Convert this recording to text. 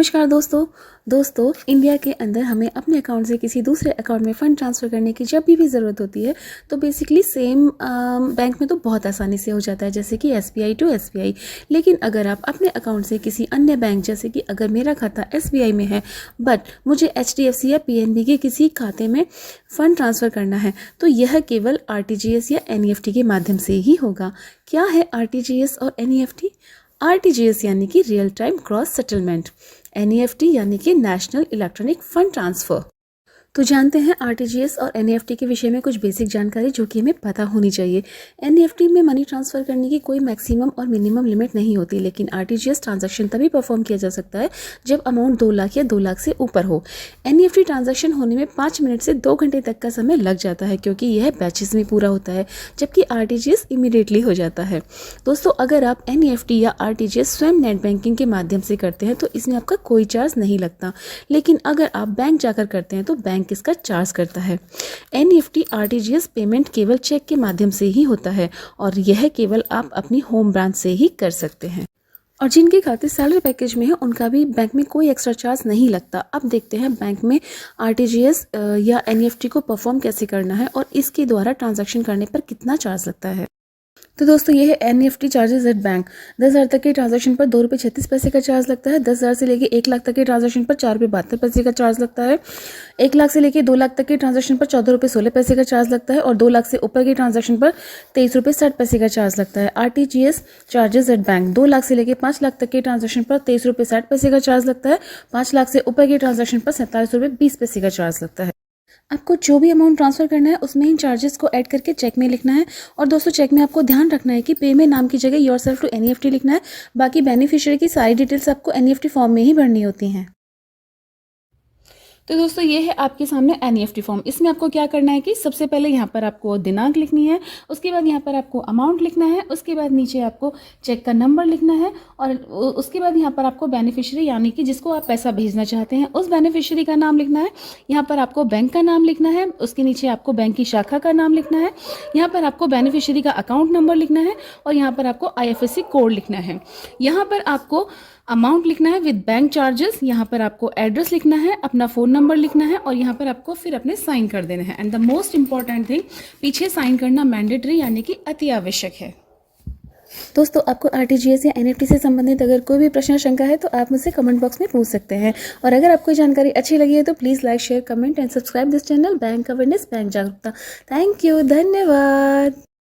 नमस्कार दोस्तों इंडिया के अंदर हमें अपने अकाउंट से किसी दूसरे अकाउंट में फ़ंड ट्रांसफ़र करने की जब भी ज़रूरत होती है तो बेसिकली सेम बैंक में तो बहुत आसानी से हो जाता है, जैसे कि SBI टू SBI। लेकिन अगर आप अपने अकाउंट से किसी अन्य बैंक, जैसे कि अगर मेरा खाता SBI में है बट मुझे HDFC या PNB के किसी खाते में फ़ंड ट्रांसफ़र करना है तो यह केवल RTGS या NEFT के माध्यम से ही होगा। क्या है RTGS और NEFT? RTGS यानी कि real time gross settlement, NEFT यानी कि नेशनल इलेक्ट्रॉनिक फंड ट्रांसफ़र। तो जानते हैं RTGS और NEFT के विषय में कुछ बेसिक जानकारी जो कि हमें पता होनी चाहिए। NEFT में मनी ट्रांसफ़र करने की कोई मैक्सिमम और मिनिमम लिमिट नहीं होती, लेकिन RTGS ट्रांजैक्शन तभी परफॉर्म किया जा सकता है जब अमाउंट 2 लाख या 2 लाख से ऊपर हो। NEFT ट्रांजैक्शन होने में 5 मिनट से 2 घंटे तक का समय लग जाता है, क्योंकि यह बैचेस में पूरा होता है, जबकि RTGS इमीडिएटली हो जाता है। दोस्तों, अगर आप NEFT या RTGS स्वयं नेट बैंकिंग के माध्यम से करते हैं तो इसमें आपका कोई चार्ज नहीं लगता, लेकिन अगर आप बैंक जाकर करते हैं तो बैंक इसका चार्ज करता है। NEFT RTGS पेमेंट केवल चेक के माध्यम से ही होता है और यह केवल आप अपनी होम ब्रांच से ही कर सकते हैं। और जिनके खाते सैलरी पैकेज में है उनका भी बैंक में कोई एक्स्ट्रा चार्ज नहीं लगता। अब देखते हैं बैंक में RTGS या NEFT को परफॉर्म कैसे करना है और इसके द्वारा ट्रांजैक्शन करने पर कितना चार्ज लगता है। तो दोस्तों, ये है NEFT चार्जेस एट बैंक। 10,000 तक के ट्रांजैक्शन पर 2 रुपये 36 पैसे का चार्ज लगता है। 10,000 से लेके 1 लाख तक के ट्रांजैक्शन पर 4 रुपये 72 पैसे का चार्ज लगता है। 1 लाख से लेके 2 लाख तक के ट्रांजैक्शन पर 14 रुपये 16 पैसे का चार्ज लगता है और 2 लाख से ऊपर के ट्रांजैक्शन पर 23 रुपये 60 पैसे का चार्ज लगता है। RTGS charges at bank 2 lakh से लेके 5 लाख तक के ट्रांजैक्शन पर 23 रुपये 60 पैसे का चार्ज लगता है। 5 लाख से ऊपर के ट्रांजैक्शन पर 47 रुपये 20 पैसे का चार्ज लगता है। आपको जो भी अमाउंट ट्रांसफ़र करना है उसमें इन चार्जेस को ऐड करके चेक में लिखना है। और दोस्तों, चेक में आपको ध्यान रखना है कि पे में नाम की जगह योरसेल्फ टू NEFT लिखना है। बाकी बेनिफिशियरी की सारी डिटेल्स आपको NEFT फॉर्म में ही भरनी होती हैं। तो दोस्तों, ये है आपके सामने NEFT फॉर्म। इसमें आपको क्या करना है कि सबसे पहले यहाँ पर आपको दिनांक लिखनी है, उसके बाद यहाँ पर आपको अमाउंट लिखना है, उसके बाद नीचे आपको चेक का नंबर लिखना है और उसके बाद यहाँ पर आपको बेनिफिशियरी यानी कि जिसको आप पैसा भेजना चाहते हैं उस बेनिफिशियरी का नाम लिखना है। यहाँ पर आपको बैंक का नाम लिखना है, उसके नीचे आपको बैंक की शाखा का नाम लिखना है, यहाँ पर आपको बेनिफिशियरी का अकाउंट नंबर लिखना है और यहाँ पर आपको IFSC कोड लिखना है। यहाँ पर आपको अमाउंट लिखना है विद बैंक चार्जेस, यहाँ पर आपको एड्रेस लिखना है, अपना फ़ोन नंबर लिखना है और यहाँ पर आपको फिर अपने साइन कर देना है। And the most important thing, पीछे साइन करना मैंडेटरी यानी कि अति आवश्यक है। दोस्तों, आपको RTGS या NEFT से संबंधित अगर कोई भी प्रश्न शंका है तो आप मुझसे कमेंट बॉक्स में पूछ सकते हैं। और अगर आपको जानकारी अच्छी लगी है तो please like, share, comment and subscribe this channel bank awareness, bank जागरूकता। थैंक यू, धन्यवाद।